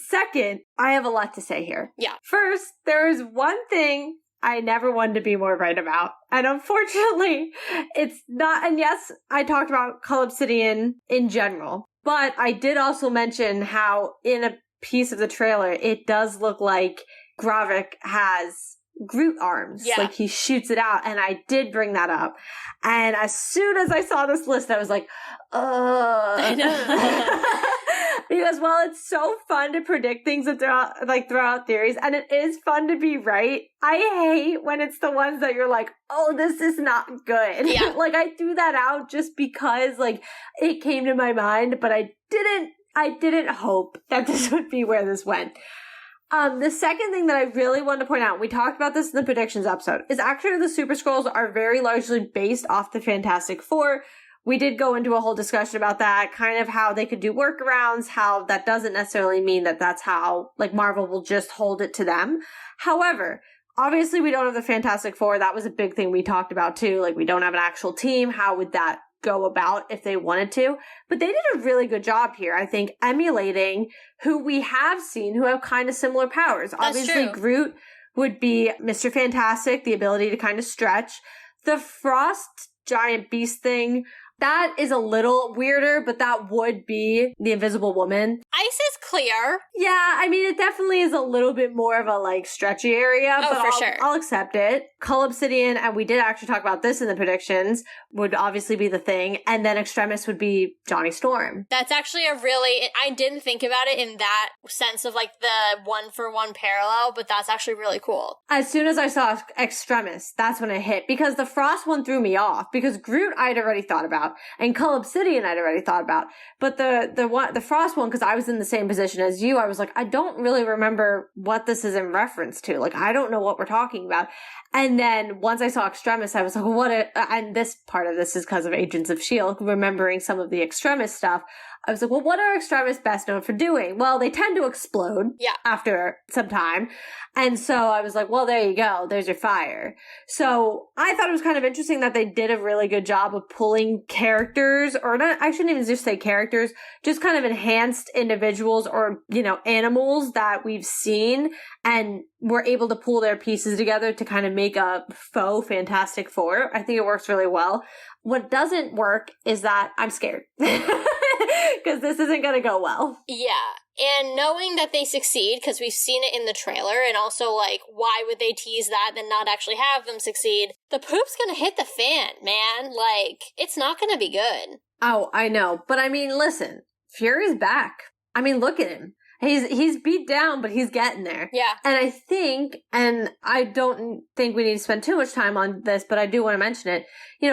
Second, I have a lot to say here. Yeah. First, there is one thing I never wanted to be more right about. And unfortunately, it's not. And yes, I talked about Cull Obsidian in general, but I did also mention how in a piece of the trailer, it does look like Gravik has Groot arms. Yeah. Like he shoots it out. And I did bring that up. And as soon as I saw this list, I was like, I know. Because while it's so fun to predict things and throw out theories, and it is fun to be right, I hate when it's the ones that you're like, oh, this is not good. Yeah. Like I threw that out just because like it came to my mind, but I didn't hope that this would be where this went. The second thing that I really wanted to point out, we talked about this in the predictions episode, is actually the Super Skrulls are very largely based off the Fantastic Four. We did go into a whole discussion about that, kind of how they could do workarounds, how that doesn't necessarily mean that that's how, like, Marvel will just hold it to them. However, obviously we don't have the Fantastic Four. That was a big thing we talked about too. Like, we don't have an actual team. How would that go about if they wanted to? But they did a really good job here, I think, emulating who we have seen who have kind of similar powers. That's Obviously, true. Groot would be Mr. Fantastic, the ability to kind of stretch. The Frost giant beast thing, that is a little weirder, but that would be the Invisible Woman. Ice is clear. Yeah, I mean, it definitely is a little bit more of a, like, stretchy area, Oh, but for sure. I'll accept it. Cull Obsidian, and we did actually talk about this in the predictions, would obviously be the thing, and then Extremis would be Johnny Storm. That's actually I didn't think about it in that sense of like the one-for-one parallel, but that's actually really cool. As soon as I saw Extremis, that's when it hit, because the Frost one threw me off, because Groot I'd already thought about, and Cull Obsidian I'd already thought about, but the Frost one, because I was in the same position as you, I was like, I don't really remember what this is in reference to. Like, I don't know what we're talking about. And then once I saw Extremis, I was like, and this part of this is because of Agents of S.H.I.E.L.D., remembering some of the Extremis stuff. I was like, well, what are Extremis best known for doing? Well, they tend to explode after some time. And so I was like, well, there you go. There's your fire. So I thought it was kind of interesting that they did a really good job of pulling characters, or not, I shouldn't even just say characters, just kind of enhanced individuals or, animals that we've seen, and were able to pull their pieces together to kind of make a faux Fantastic Four. I think it works really well. What doesn't work is that I'm scared. Because this isn't going to go well. Yeah. And knowing that they succeed, because we've seen it in the trailer, and also, like, why would they tease that and not actually have them succeed? The poop's going to hit the fan, man. Like, it's not going to be good. Oh, I know. But I mean, listen, Fury's back. I mean, look at him. He's beat down, but he's getting there. Yeah. And I think, and I don't think we need to spend too much time on this, but I do want to mention it.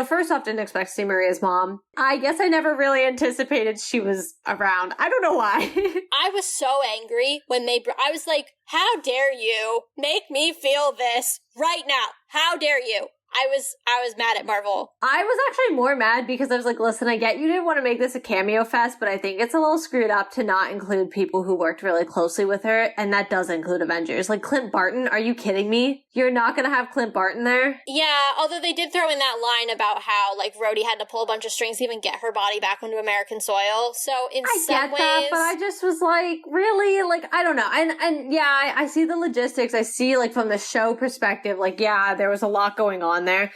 First off, didn't expect to see Maria's mom. I guess I never really anticipated she was around. I don't know why. I was so angry when I was like, how dare you make me feel this right now? How dare you? I was mad at Marvel. I was actually more mad because I was like, listen, I get you didn't want to make this a cameo fest, but I think it's a little screwed up to not include people who worked really closely with her, and that does include Avengers. Like Clint Barton, are you kidding me? You're not going to have Clint Barton there? Yeah, although they did throw in that line about how, like, Rhodey had to pull a bunch of strings to even get her body back onto American soil. So in some ways... that, but I just was like, really? Like, I don't know. And yeah, I see the logistics. I see, like, from the show perspective, like, yeah, there was a lot going on there.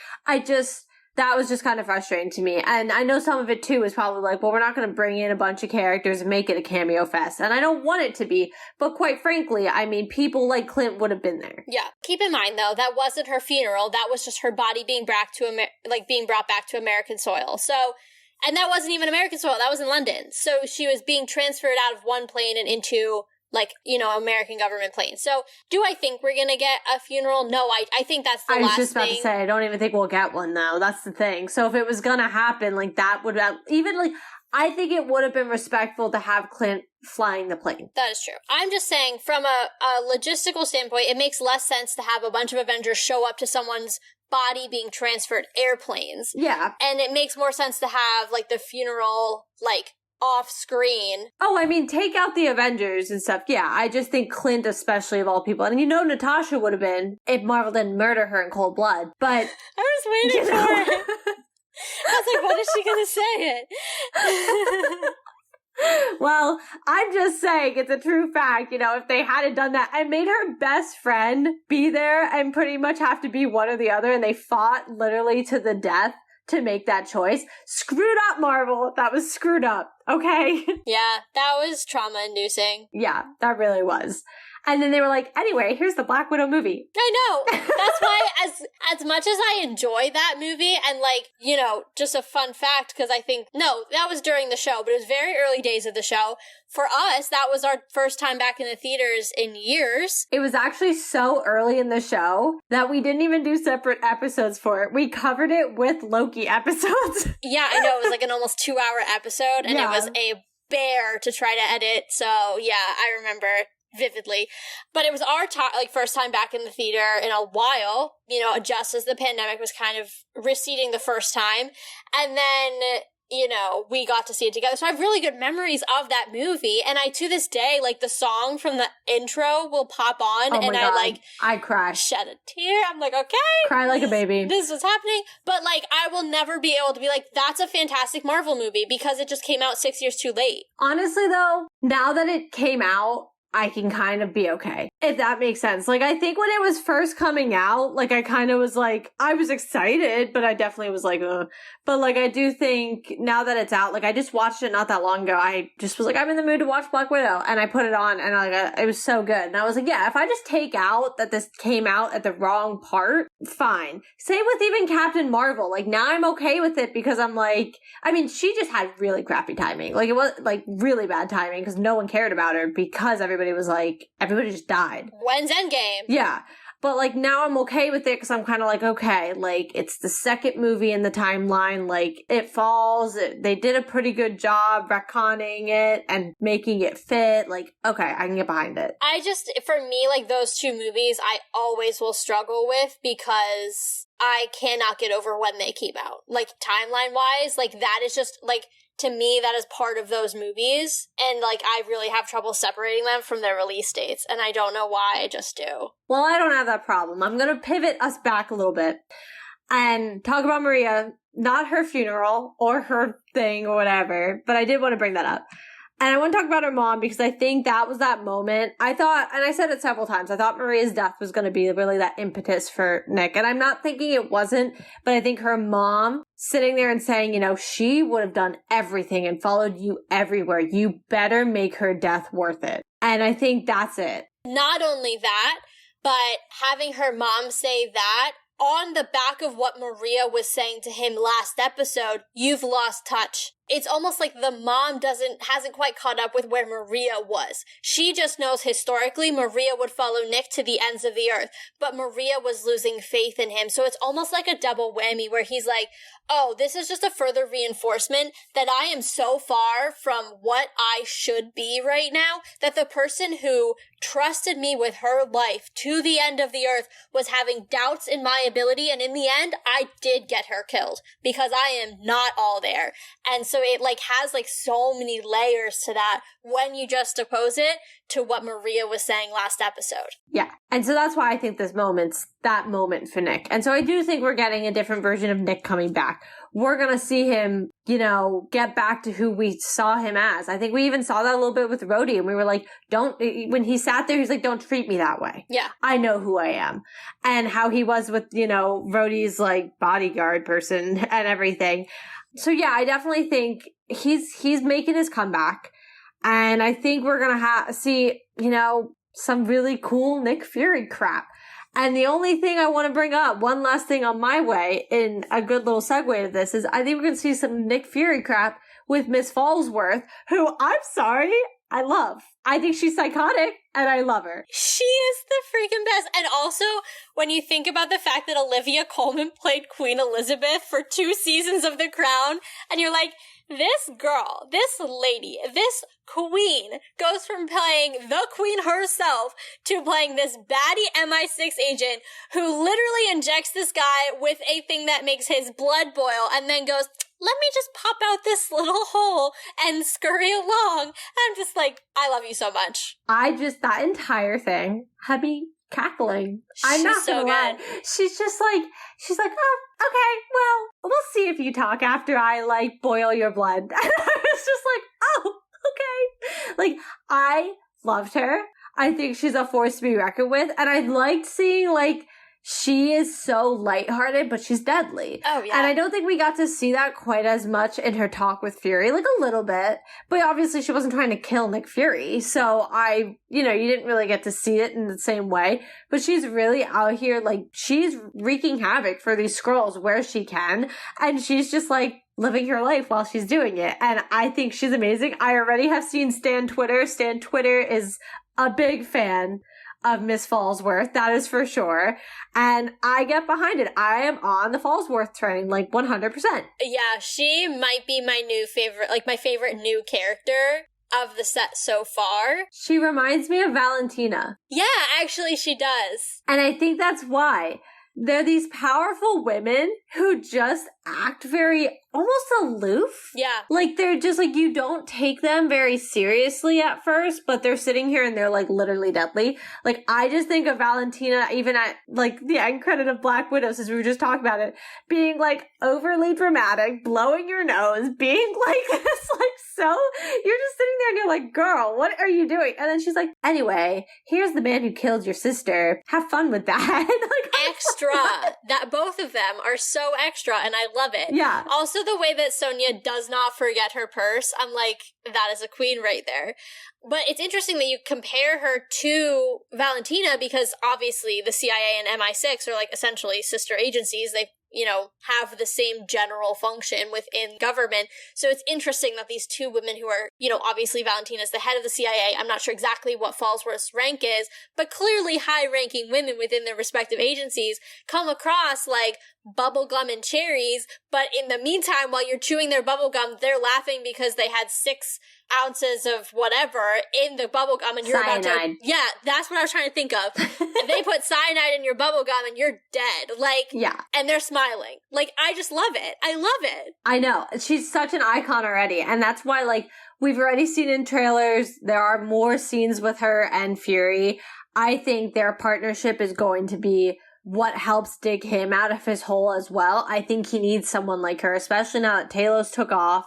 That was just kind of frustrating to me. And I know some of it too is probably like, well, we're not going to bring in a bunch of characters and make it a cameo fest. And I don't want it to be, but quite frankly, I mean, people like Clint would have been there. Yeah. Keep in mind though, that wasn't her funeral. That was just her body being brought back to American soil. So, and that wasn't even American soil. That was in London. So she was being transferred out of one plane and into, like, American government planes. So, do I think we're gonna get a funeral? No, I think that's the last thing. I was just about to say, I don't even think we'll get one, though. That's the thing. So, if it was gonna happen, like, that would have, even, like, I think it would have been respectful to have Clint flying the plane. That is true. I'm just saying, from a logistical standpoint, it makes less sense to have a bunch of Avengers show up to someone's body being transferred airplanes. Yeah. And it makes more sense to have, like, the funeral, like, off screen. Oh, I mean, take out the Avengers and stuff. Yeah, I just think Clint, especially of all people, and Natasha would have been if Marvel didn't murder her in cold blood. But I was waiting for it. I was like, when is she gonna say it? Well, I'm just saying it's a true fact, if they hadn't done that and made her best friend be there and pretty much have to be one or the other, and they fought literally to the death to make that choice. Screwed up, Marvel. That was screwed up. Okay? Yeah, that was trauma-inducing. Yeah, that really was. And then they were like, anyway, here's the Black Widow movie. I know. That's why, as much as I enjoy that movie, and, like, just a fun fact, because I think, no, that was during the show, but it was very early days of the show. For us, that was our first time back in the theaters in years. It was actually so early in the show that we didn't even do separate episodes for it. We covered it with Loki episodes. Yeah, I know. It was like an almost 2-hour episode, and It was a bear to try to edit. So, yeah, I remember vividly. But it was our first time back in the theater in a while, just as the pandemic was kind of receding the first time. And then, we got to see it together. So I have really good memories of that movie. And to this day, like, the song from the intro will pop on, and I cry. Shed a tear. I'm like, okay. Cry like a baby. This is happening. But, like, I will never be able to be like, that's a fantastic Marvel movie, because it just came out 6 years too late. Honestly, though, now that it came out, I can kind of be okay. If that makes sense. Like, I think when it was first coming out, like, I kind of was like, I was excited, but I definitely was like, ugh. But, like, I do think now that it's out, like, I just watched it not that long ago. I just was like, I'm in the mood to watch Black Widow. And I put it on and it was so good. And I was like, yeah, if I just take out that this came out at the wrong part, fine. Same with even Captain Marvel. Like, now I'm okay with it because I'm like, I mean, she just had really crappy timing. Like, it was like really bad timing because no one cared about her because everybody just died. When's Endgame? Yeah. But, like, now I'm okay with it because I'm kind of like, okay, like, it's the second movie in the timeline. Like, it falls. They did a pretty good job retconning it and making it fit. Like, okay, I can get behind it. For me, like, those two movies, I always will struggle with because I cannot get over when they came out. Like, timeline-wise, like, that is just, like, to me, that is part of those movies. And, like, I really have trouble separating them from their release dates. And I don't know why, I just do. Well, I don't have that problem. I'm going to pivot us back a little bit and talk about Maria, not her funeral or her thing or whatever, but I did want to bring that up. And I want to talk about her mom because I think that was that moment. I thought, and I said it several times, I thought Maria's death was going to be really that impetus for Nick. And I'm not thinking it wasn't, but I think her mom sitting there and saying, you know, she would have done everything and followed you everywhere. You better make her death worth it. And I think that's it. Not only that, but having her mom say that on the back of what Maria was saying to him last episode, you've lost touch. It's almost like the mom hasn't quite caught up with where Maria was. She just knows historically Maria would follow Nick to the ends of the earth, but Maria was losing faith in him. So it's almost like a double whammy where he's like, oh, this is just a further reinforcement that I am so far from what I should be right now, that the person who trusted me with her life to the end of the earth was having doubts in my ability, and in the end, I did get her killed because I am not all there. And so it like has like so many layers to that when you just oppose it to what Maria was saying last episode. Yeah. And so that's why I think this moment's that moment for Nick. And so I do think we're getting a different version of Nick coming back. We're going to see him, you know, get back to who we saw him as. I think we even saw that a little bit with Rhodey, and we were like, when he sat there, he's like, don't treat me that way. Yeah. I know who I am. And how he was with, you know, Rhodey's like bodyguard person and everything. So yeah, I definitely think he's making his comeback. And I think we're going to see, you know, some really cool Nick Fury crap. And the only thing I want to bring up, one last thing on my way, in a good little segue to this, is I think we're going to see some Nick Fury crap with Miss Fallsworth, who, I'm sorry, I love. I think she's psychotic, and I love her. She is the freaking best. And also, when you think about the fact that Olivia Colman played Queen Elizabeth for 2 seasons of The Crown, and you're like, this girl, this lady, this queen goes from playing the queen herself to playing this baddie MI6 agent who literally injects this guy with a thing that makes his blood boil and then goes, let me just pop out this little hole and scurry along. I'm just like, I love you so much. That entire thing had me cackling. I'm not gonna lie. She's like, oh, okay, well, we'll see if you talk after I, like, boil your blood. And I was just like, oh, okay. Like, I loved her. I think she's a force to be reckoned with. And I liked seeing, like, she is so lighthearted, but she's deadly. Oh, yeah. And I don't think we got to see that quite as much in her talk with Fury, like a little bit. But obviously she wasn't trying to kill Nick Fury. So you didn't really get to see it in the same way. But she's really out here, like, she's wreaking havoc for these Skrulls where she can. And she's just, like, living her life while she's doing it. And I think she's amazing. I already have seen Stan Twitter. Stan Twitter is a big fan of Miss Fallsworth, that is for sure. And I get behind it. I am on the Fallsworth train, like 100%. Yeah, she might be my new favorite, like my favorite new character of the set so far. She reminds me of Valentina. Yeah, actually she does. And I think that's why. They're these powerful women who just act very almost aloof. Yeah. Like they're just like, you don't take them very seriously at first, but they're sitting here and they're like literally deadly. Like I just think of Valentina, even at like the end credit of Black Widow, since we were just talking about it, being like overly dramatic, blowing your nose, being like this, like so, you're just sitting there and you're like, girl, what are you doing? And then she's like, anyway, here's the man who killed your sister. Have fun with that. Like, extra. That both of them are so extra, and I love it. Yeah. Also, the way that Sonia does not forget her purse, I'm like, that is a queen right there. But it's interesting that you compare her to Valentina because obviously the CIA and MI6 are like essentially sister agencies. They, you know, have the same general function within government. So it's interesting that these two women who are, you know, obviously Valentina's the head of the CIA. I'm not sure exactly what Falsworth's rank is, but clearly high-ranking women within their respective agencies come across like bubblegum and cherries, but in the meantime, while you're chewing their bubblegum, they're laughing because they had 6 ounces of whatever in the bubblegum and you're cyanide. About to... Yeah, that's what I was trying to think of. If they put cyanide in your bubblegum and you're dead. Like, yeah. And they're smiling. Like, I just love it. I love it. I know. She's such an icon already. And that's why, like, we've already seen in trailers, there are more scenes with her and Fury. I think their partnership is going to be what helps dig him out of his hole as well. I think he needs someone like her, especially now that Talos took off.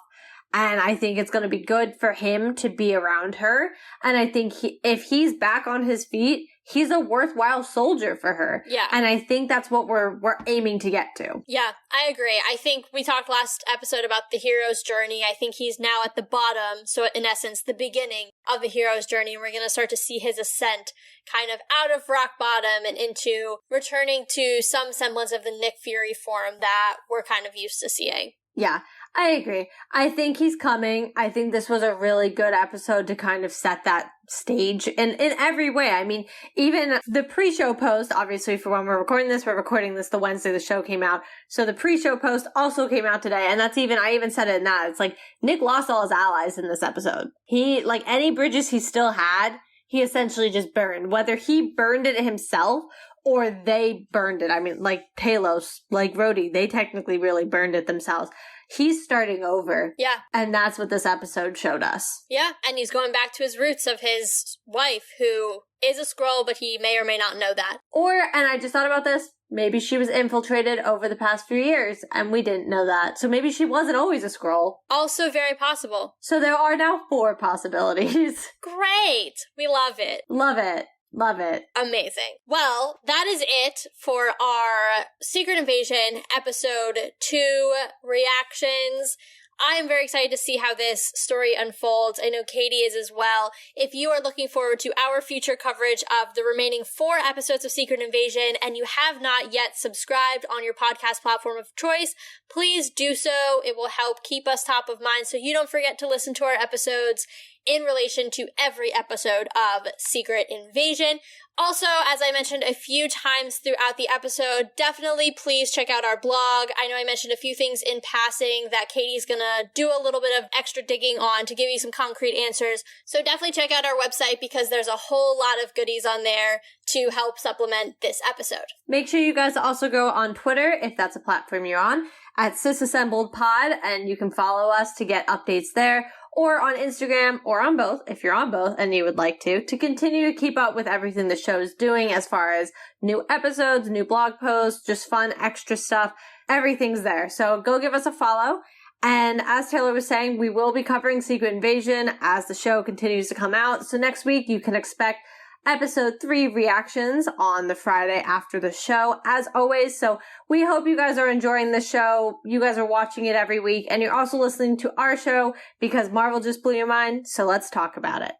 And I think it's going to be good for him to be around her. And I think if he's back on his feet, he's a worthwhile soldier for her. Yeah. And I think that's what we're aiming to get to. Yeah, I agree. I think we talked last episode about the hero's journey. I think he's now at the bottom. So in essence, the beginning of the hero's journey. And we're going to start to see his ascent kind of out of rock bottom and into returning to some semblance of the Nick Fury form that we're kind of used to seeing. Yeah, I agree. I think he's coming. I think this was a really good episode to kind of set that stage in every way. I mean, even the pre-show post, obviously for when we're recording this the Wednesday the show came out. So the pre-show post also came out today. And that's I even said it in that. It's like Nick lost all his allies in this episode. He, like any bridges he still had, he essentially just burned. Whether he burned it himself or they burned it. I mean, like Talos, like Rhodey, they technically really burned it themselves. He's starting over. Yeah. And that's what this episode showed us. Yeah, and he's going back to his roots of his wife, who is a Skrull, but he may or may not know that. Or, and I just thought about this, maybe she was infiltrated over the past few years, and we didn't know that. So maybe she wasn't always a Skrull. Also very possible. So there are now 4 possibilities. Great! We love it. Love it. Love it. Amazing. Well, that is it for our Secret Invasion episode 2 reactions. I am very excited to see how this story unfolds. I know Katie is as well. If you are looking forward to our future coverage of the remaining 4 episodes of Secret Invasion and you have not yet subscribed on your podcast platform of choice, please do so. It will help keep us top of mind so you don't forget to listen to our episodes in relation to every episode of Secret Invasion. Also, as I mentioned a few times throughout the episode, definitely please check out our blog. I know I mentioned a few things in passing that Katie's gonna do a little bit of extra digging on to give you some concrete answers. So definitely check out our website because there's a whole lot of goodies on there to help supplement this episode. Make sure you guys also go on Twitter, if that's a platform you're on, at SisAssembledPod, and you can follow us to get updates there, or on Instagram, or on both, if you're on both and you would like to continue to keep up with everything the show is doing as far as new episodes, new blog posts, just fun, extra stuff. Everything's there. So go give us a follow. And as Taylor was saying, we will be covering Secret Invasion as the show continues to come out. So next week, you can expect episode 3 reactions on the Friday after the show, as always. So we hope you guys are enjoying the show. You guys are watching it every week, and you're also listening to our show because Marvel just blew your mind. So let's talk about it.